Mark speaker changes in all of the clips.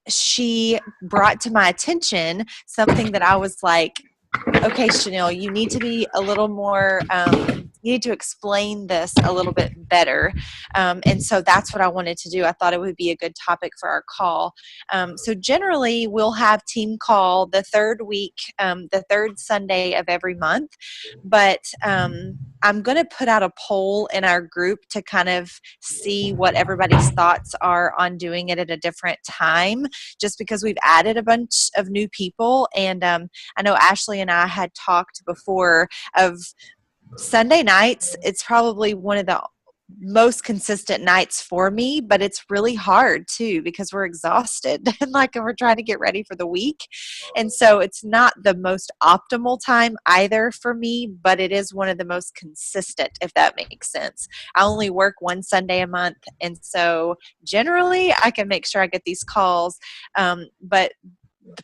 Speaker 1: she brought to my attention something that I was like, okay, Chanel, you need to be a little more, you need to explain this a little bit better. And so that's what I wanted to do. I thought it would be a good topic for our call. So generally, we'll have team call the third week, the third Sunday of every month. But I'm going to put out a poll in our group to kind of see what everybody's thoughts are on doing it at a different time, just because we've added a bunch of new people. And I know Ashley and I had talked before of Sunday nights. It's probably one of the most consistent nights for me, but it's really hard too because we're exhausted and like we're trying to get ready for the week. And so it's not the most optimal time either for me, but it is one of the most consistent, if that makes sense. I only work one Sunday a month, and so generally I can make sure I get these calls. But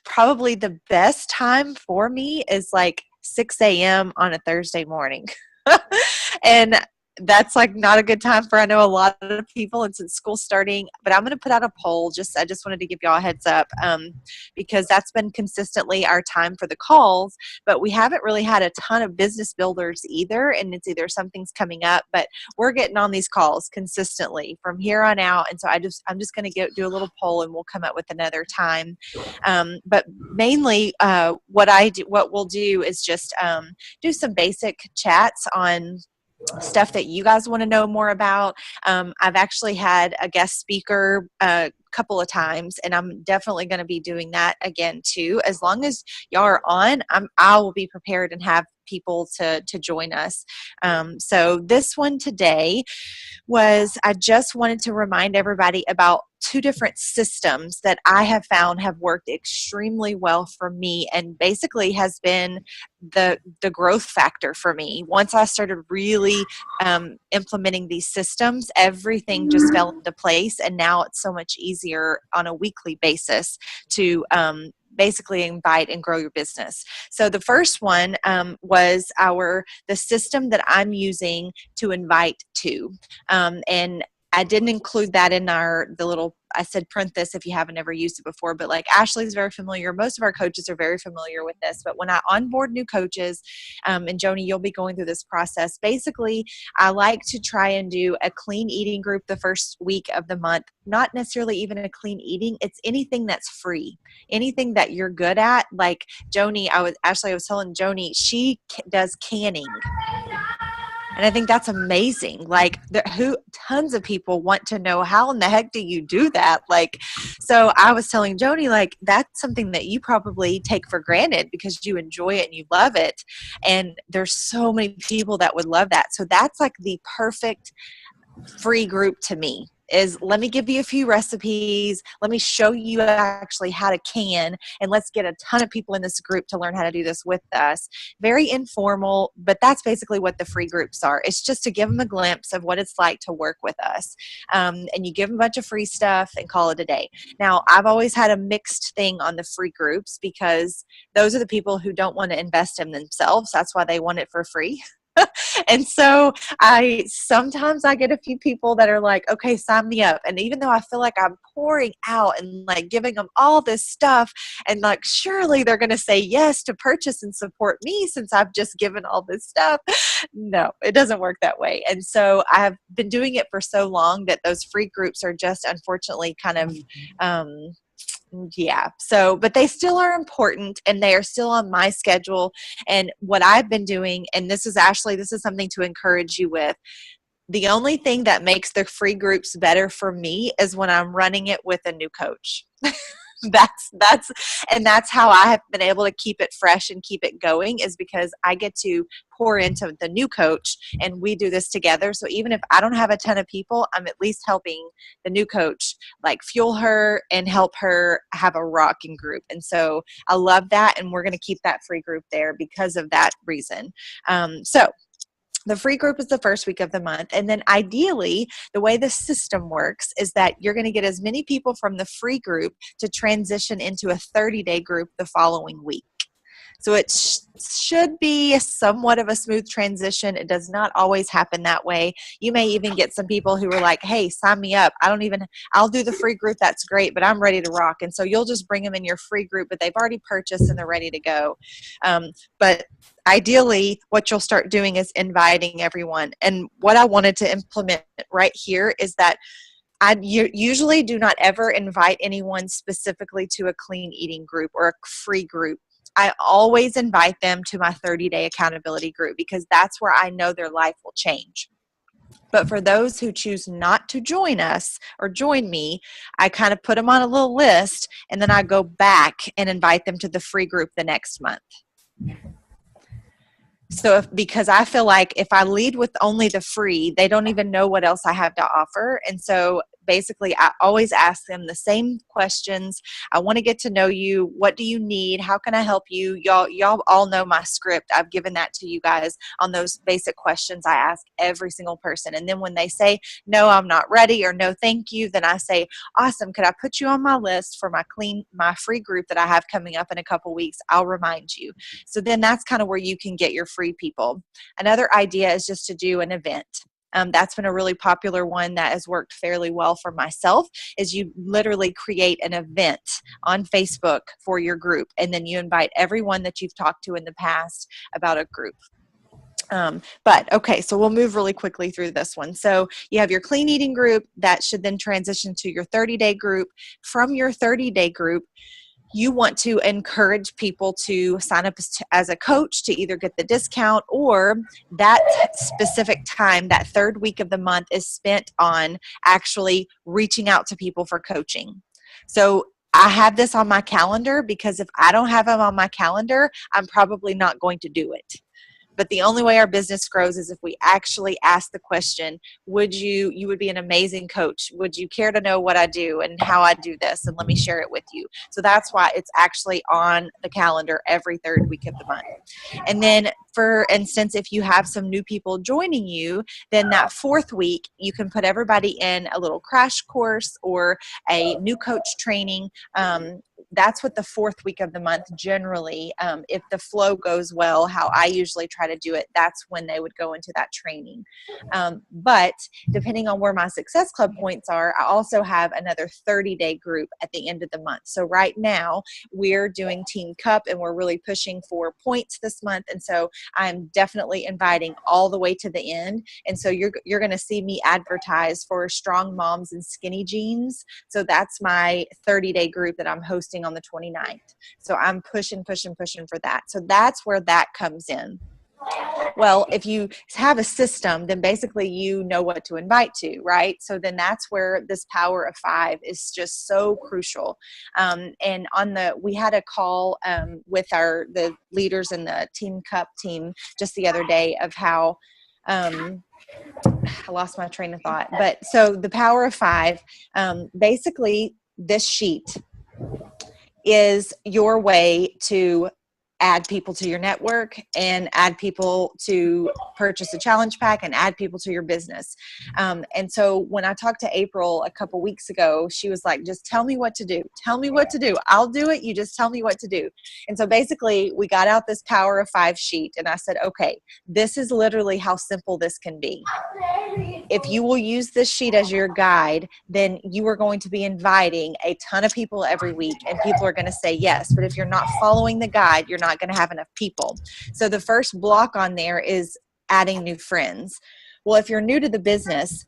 Speaker 1: probably the best time for me is like 6 a.m. on a Thursday morning. And that's like not a good time for, I know, a lot of people, and since school's starting, but I'm going to put out a poll. I just wanted to give y'all a heads up, because that's been consistently our time for the calls, but we haven't really had a ton of business builders either. And it's either something's coming up, but we're getting on these calls consistently from here on out. And so I'm just going to do a little poll and we'll come up with another time. But mainly, what we'll do is just do some basic chats on stuff that you guys want to know more about. I've actually had a guest speaker a couple of times, and I'm definitely going to be doing that again too. As long as y'all are on, I will be prepared and have people to join us. So this one today was, I just wanted to remind everybody about two different systems that I have found have worked extremely well for me, and basically has been the growth factor for me. Once I started really implementing these systems, everything just fell into place, and now it's so much easier on a weekly basis to basically invite and grow your business. So the first one was the system that I'm using to invite to. And I didn't include that in I said print this if you haven't ever used it before, but like Ashley's very familiar. Most of our coaches are very familiar with this. But when I onboard new coaches, and Joni, you'll be going through this process. Basically, I like to try and do a clean eating group the first week of the month. Not necessarily even a clean eating. It's anything that's free, anything that you're good at. Like Joni, I was telling Joni, she does canning. And I think that's amazing. Like, tons of people want to know, how in the heck do you do that? Like, so I was telling Joni, like, that's something that you probably take for granted because you enjoy it and you love it. And there's so many people that would love that. So that's like the perfect free group to me. Is let me give you a few recipes. Let me show you actually how to can, and let's get a ton of people in this group to learn how to do this with us. Very informal, but that's basically what the free groups are. It's just to give them a glimpse of what it's like to work with us. And you give them a bunch of free stuff and call it a day. Now, I've always had a mixed thing on the free groups because those are the people who don't want to invest in themselves. That's why they want it for free. And so sometimes I get a few people that are like, okay, sign me up. And even though I feel like I'm pouring out and like giving them all this stuff, and like, surely they're going to say yes to purchase and support me since I've just given all this stuff. No, it doesn't work that way. And so I've been doing it for so long that those free groups are just unfortunately kind of, but they still are important, and they are still on my schedule. And what I've been doing, and this is something to encourage you with. The only thing that makes the free groups better for me is when I'm running it with a new coach. That's how I have been able to keep it fresh and keep it going, is because I get to pour into the new coach and we do this together. So even if I don't have a ton of people, I'm at least helping the new coach like fuel her and help her have a rocking group. And so I love that. And we're going to keep that free group there because of that reason. So the free group is the first week of the month. And then ideally, the way the system works is that you're going to get as many people from the free group to transition into a 30-day group the following week. So it should be somewhat of a smooth transition. It does not always happen that way. You may even get some people who are like, hey, sign me up. I'll do the free group. That's great, but I'm ready to rock. And so you'll just bring them in your free group, but they've already purchased and they're ready to go. But ideally, what you'll start doing is inviting everyone. And what I wanted to implement right here is that I usually do not ever invite anyone specifically to a clean eating group or a free group. I always invite them to my 30-day accountability group because that's where I know their life will change. But for those who choose not to join us or join me, I kind of put them on a little list, and then I go back and invite them to the free group the next month. So because I feel like if I lead with only the free, they don't even know what else I have to offer. And so basically, I always ask them the same questions. I want to get to know you. What do you need? How can I help you? Y'all all know my script. I've given that to you guys on those basic questions I ask every single person. And then when they say, no, I'm not ready, or no, thank you, then I say, awesome. Could I put you on my list for my free group that I have coming up in a couple weeks? I'll remind you. So then that's kind of where you can get your free people. Another idea is just to do an event. That's been a really popular one that has worked fairly well for myself, is you literally create an event on Facebook for your group, and then you invite everyone that you've talked to in the past about a group. But okay, so we'll move really quickly through this one. So you have your clean eating group that should then transition to your 30-day group. From your 30-day group, you want to encourage people to sign up as a coach to either get the discount, or that specific time, that third week of the month, is spent on actually reaching out to people for coaching. So I have this on my calendar because if I don't have them on my calendar, I'm probably not going to do it. But the only way our business grows is if we actually ask the question, you would be an amazing coach. Would you care to know what I do and how I do this? And let me share it with you. So that's why it's actually on the calendar every third week of the month. And then, for instance, if you have some new people joining you, then that fourth week, you can put everybody in a little crash course or a new coach training. That's what the fourth week of the month generally, if the flow goes well, how I usually try to do it, that's when they would go into that training. But depending on where my Success Club points are, I also have another 30-day group at the end of the month. So right now we're doing Team Cup and we're really pushing for points this month. And so I'm definitely inviting all the way to the end. And so you're going to see me advertise for Strong Moms and Skinny Jeans. So that's my 30-day group that I'm hosting on the 29th. So I'm pushing for that. So that's where that comes in. Well, if you have a system, then basically you know what to invite to, right? So then that's where this power of 5 is just so crucial. And we had a call with the leaders in the Team Cup team just the other day of how I lost my train of thought. But so the power of 5, basically this sheet is your way to add people to your network and add people to purchase a challenge pack and add people to your business. And so when I talked to April a couple weeks ago, she was like, just tell me what to do. Tell me what to do. I'll do it. You just tell me what to do. And so basically we got out this power of 5 sheet and I said, okay, this is literally how simple this can be. If you will use this sheet as your guide, then you are going to be inviting a ton of people every week and people are going to say yes. But if you're not following the guide, you're not going to have enough people. So the first block on there is adding new friends. Well, if you're new to the business,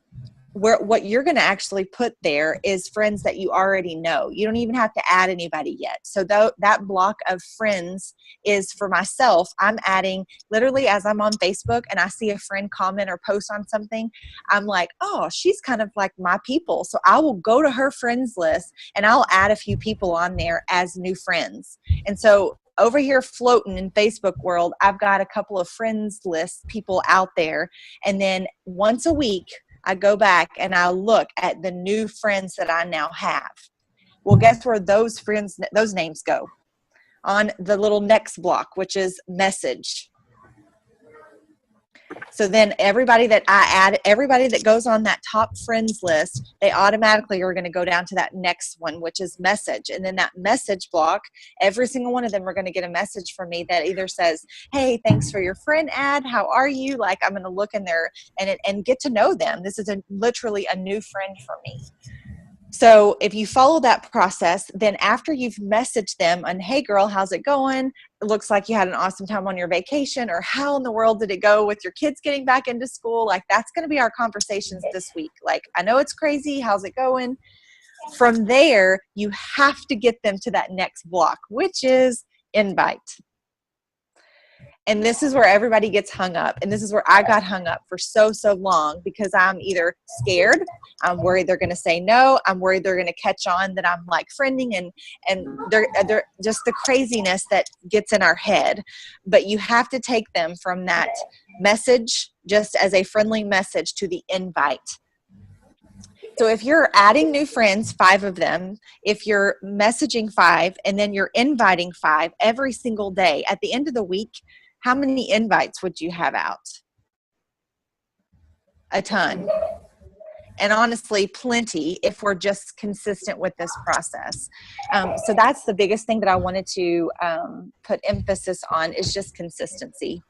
Speaker 1: what you're going to actually put there is friends that you already know. You don't even have to add anybody yet. So that block of friends is for myself. I'm adding literally as I'm on Facebook and I see a friend comment or post on something, I'm like, oh, she's kind of like my people. So I will go to her friends list and I'll add a few people on there as new friends. And so over here floating in Facebook world, I've got a couple of friends list people out there. And then once a week, I go back and I look at the new friends that I now have. Well, guess where those names go? On the little next block, which is message. So then everybody that I add, everybody that goes on that top friends list, they automatically are going to go down to that next one, which is message. And then that message block, every single one of them are going to get a message from me that either says, hey, thanks for your friend ad. How are you? Like, I'm going to look in there and get to know them. This is literally a new friend for me. So if you follow that process, then after you've messaged them on, hey girl, how's it going? It looks like you had an awesome time on your vacation, or how in the world did it go with your kids getting back into school? Like, that's going to be our conversations this week. Like, I know it's crazy. How's it going? From there, you have to get them to that next block, which is invite. And this is where everybody gets hung up. And this is where I got hung up for so long, because I'm either scared, I'm worried they're going to say no, I'm worried they're going to catch on that I'm like friending, and they're just the craziness that gets in our head. But you have to take them from that message, just as a friendly message, to the invite. So if you're adding new friends, 5 of them, if you're messaging 5, and then you're inviting 5 every single day, at the end of the week, how many invites would you have out? A ton. And honestly, plenty, if we're just consistent with this process. So that's the biggest thing that I wanted to put emphasis on, is just consistency.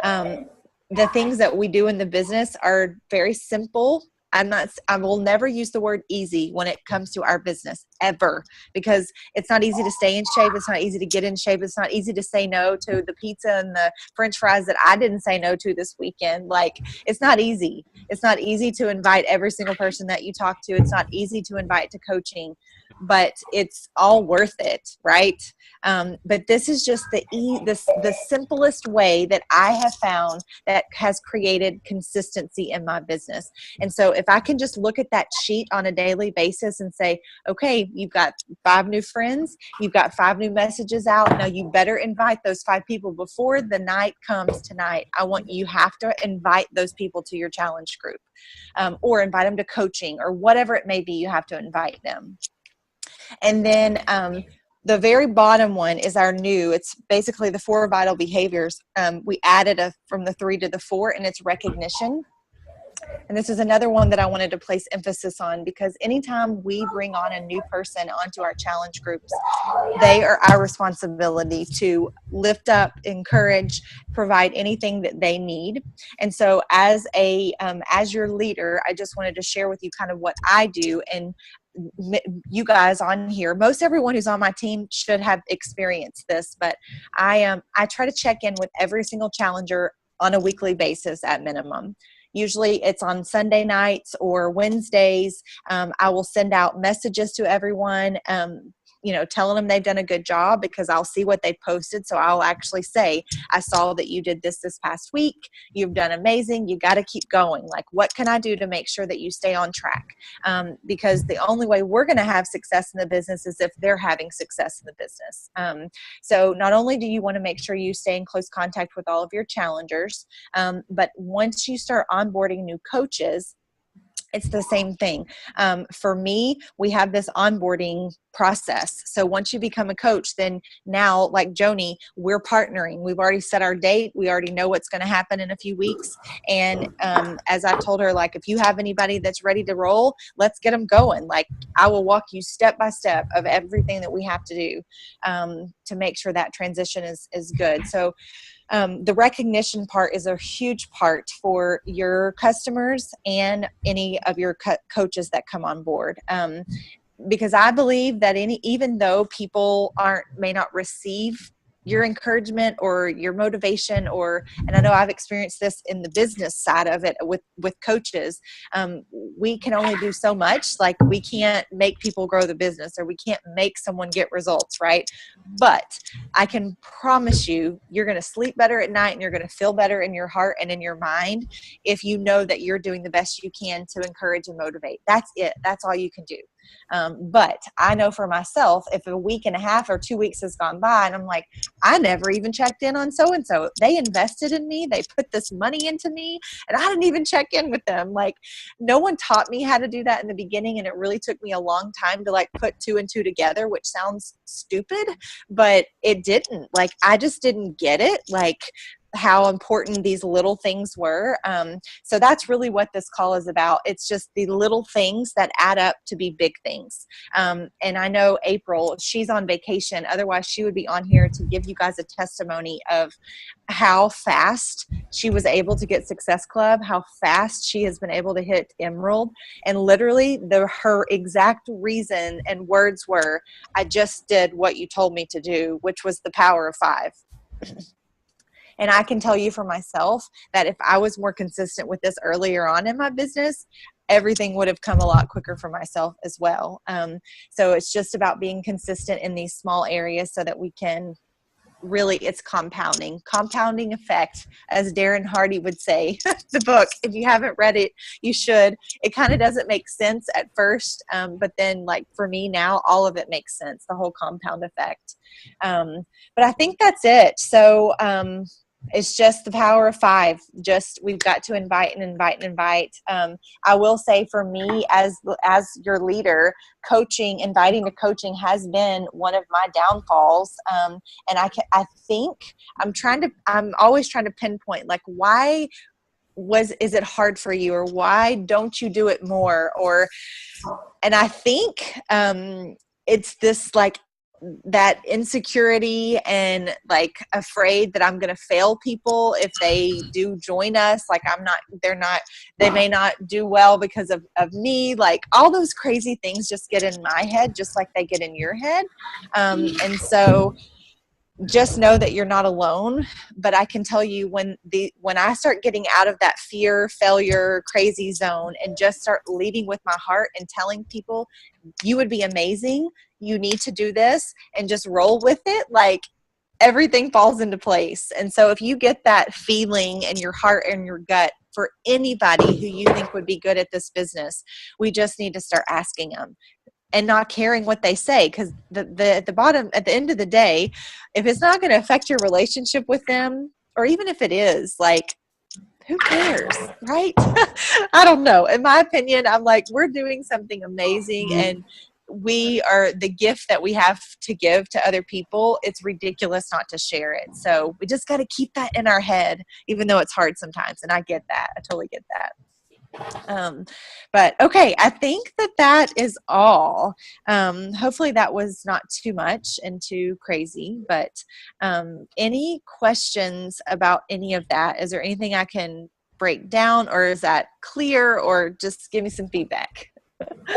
Speaker 1: The things that we do in the business are very simple. I will never use the word easy when it comes to our business, ever, because it's not easy to stay in shape. It's not easy to get in shape. It's not easy to say no to the pizza and the French fries that I didn't say no to this weekend. Like, it's not easy. It's not easy to invite every single person that you talk to. It's not easy to invite to coaching, but it's all worth it, right? But this is just the simplest way that I have found that has created consistency in my business. And so if I can just look at that sheet on a daily basis and say, okay, you've got 5 new friends, you've got 5 new messages out. Now you better invite those 5 people before the night comes tonight. You have to invite those people to your challenge group, or invite them to coaching, or whatever it may be. You have to invite them. And then the very bottom one is our new, it's basically the 4 vital behaviors. We added from the 3 to the 4, and it's recognition. And this is another one that I wanted to place emphasis on, because anytime we bring on a new person onto our challenge groups, they are our responsibility to lift up, encourage, provide anything that they need. And so as your leader, I just wanted to share with you kind of what I do. And you guys on here, most everyone who's on my team should have experienced this, but I try to check in with every single challenger on a weekly basis at minimum. Usually it's on Sunday nights or Wednesdays. I will send out messages to everyone, telling them they've done a good job, because I'll see what they posted. So I'll actually say, I saw that you did this past week. You've done amazing. You got to keep going. Like, what can I do to make sure that you stay on track? Because the only way we're going to have success in the business is if they're having success in the business. So not only do you want to make sure you stay in close contact with all of your challengers, but once you start onboarding new coaches, it's the same thing. For me, we have this onboarding process. So once you become a coach, then now, like Joni, we're partnering. We've already set our date. We already know what's going to happen in a few weeks. And as I've told her, like, if you have anybody that's ready to roll, let's get them going. Like, I will walk you step by step of everything that we have to do to make sure that transition is good. So the recognition part is a huge part for your customers and any of your coaches that come on board. Because I believe that even though people may not receive your encouragement or your motivation, and I know I've experienced this in the business side of it with coaches, we can only do so much. Like, we can't make people grow the business, or we can't make someone get results, right? But I can promise you're going to sleep better at night, and you're going to feel better in your heart and in your mind if you know that you're doing the best you can to encourage and motivate. That's it. That's all you can do. But I know for myself, if a week and a half or 2 weeks has gone by and I'm like, I never even checked in on so-and-so. They invested in me. They put this money into me, and I didn't even check in with them. Like, no one taught me how to do that in the beginning. And it really took me a long time to, like, put 2 and 2 together, which sounds stupid, but it didn't. Like, I just didn't get it. Like, how important these little things were. So that's really what this call is about. It's just the little things that add up to be big things. And I know April, she's on vacation. Otherwise, she would be on here to give you guys a testimony of how fast she was able to get Success Club, how fast she has been able to hit Emerald. And literally her exact reason and words were, I just did what you told me to do, which was the power of 5. And I can tell you for myself that if I was more consistent with this earlier on in my business, everything would have come a lot quicker for myself as well. So it's just about being consistent in these small areas so that we can really, it's compounding effect, as Darren Hardy would say. The book, if you haven't read it, you should. It kind of doesn't make sense at first, but then like for me now, all of it makes sense, the whole compound effect. But I think that's it. So it's just the power of 5. Just, we've got to invite and invite and invite. I will say for me as your leader, inviting to coaching has been one of my downfalls. And I think I'm always trying to pinpoint, like, why is it hard for you, or why don't you do it more? And I think it's this, like, that insecurity and like afraid that I'm going to fail people if they do join us. Like they may not do well because of me. Like all those crazy things just get in my head, just like they get in your head. And so just know that you're not alone. But I can tell you when I start getting out of that fear, failure, crazy zone and just start leading with my heart and telling people, you would be amazing, you need to do this, and just roll with it, like everything falls into place. And so if you get that feeling in your heart and your gut for anybody who you think would be good at this business, we just need to start asking them and not caring what they say. Because at the end of the day, if it's not going to affect your relationship with them, or even if it is, like, who cares, right? I don't know. In my opinion, I'm like, we're doing something amazing, and we are the gift that we have to give to other people. It's ridiculous not to share it. So we just got to keep that in our head, even though it's hard sometimes. And I get that. I totally get that. But okay, I think that is all. Hopefully that was not too much and too crazy, but any questions about any of that? Is there anything I can break down, or is that clear, or just give me some feedback?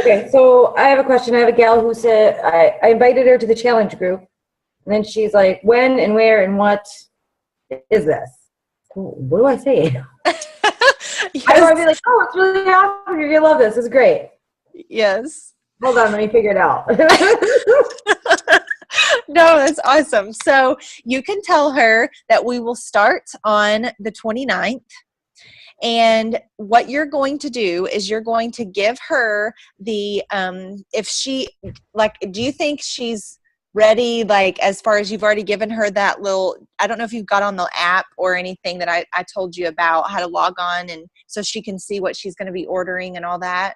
Speaker 2: Okay, so I have a question. I have a gal who said, I invited her to the challenge group, and then she's like, when and where and what is this? What do I say?
Speaker 1: Yes.
Speaker 2: I want to be like, oh, it's really awesome. You're going to love this. It's great.
Speaker 1: Yes.
Speaker 2: Hold on, let me figure it out.
Speaker 1: No, that's awesome. So you can tell her that we will start on the 29th. And what you're going to do is you're going to give her the, if she, like, do you think she's ready, like, as far as you've already given her that little, I don't know if you've got on the app or anything that I told you about how to log on, and so she can see what she's going to be ordering and all that?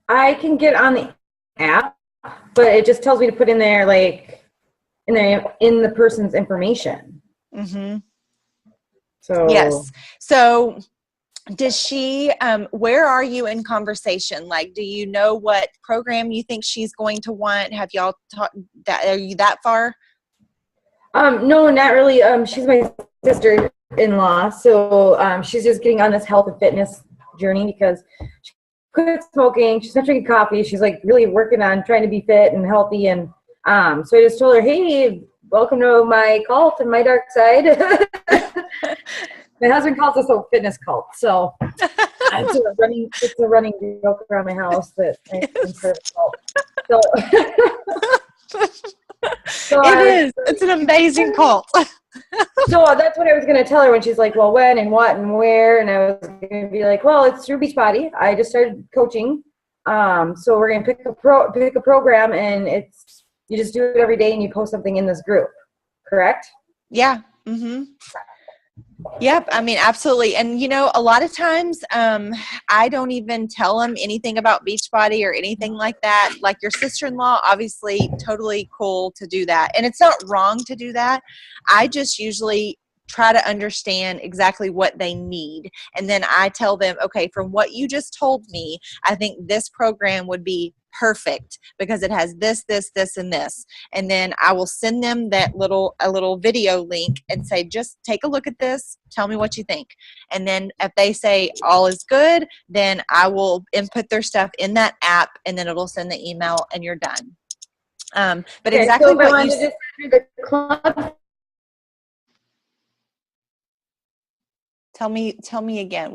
Speaker 2: I can get on the app, but it just tells me to put in there, like, in the person's information.
Speaker 1: Mm-hmm.
Speaker 2: So
Speaker 1: yes. So does she, where are you in conversation? Like, do you know what program you think she's going to want? Have y'all talked that? Are you that far?
Speaker 2: No, not really. She's my sister-in-law, so she's just getting on this health and fitness journey because she quit smoking. She's not drinking coffee. She's like really working on trying to be fit and healthy. And so I just told her, hey, welcome to my cult and my dark side. My husband calls us a fitness cult, so it's a running joke around my house that I'm part of a cult. So
Speaker 1: it is. It's an amazing cult.
Speaker 2: So that's what I was going to tell her when she's like, well, when and what and where, and I was going to be like, well, it's through Beachbody. I just started coaching, so we're going to pick a program, and you just do it every day, and you post something in this group, correct?
Speaker 1: Yeah. Mm-hmm. Yep. I mean, absolutely. And, a lot of times I don't even tell them anything about Beachbody or anything like that. Like your sister-in-law, obviously totally cool to do that. And it's not wrong to do that. I just usually try to understand exactly what they need. And then I tell them, okay, from what you just told me, I think this program would be perfect because it has this, this, this, and this. And then I will send them a little video link and say, just take a look at this. Tell me what you think. And then if they say all is good, then I will input their stuff in that app, and then it'll send the email, and you're done. But
Speaker 2: Okay,
Speaker 1: exactly
Speaker 2: so if I
Speaker 1: what you
Speaker 2: wanted to do the club,
Speaker 1: tell me again.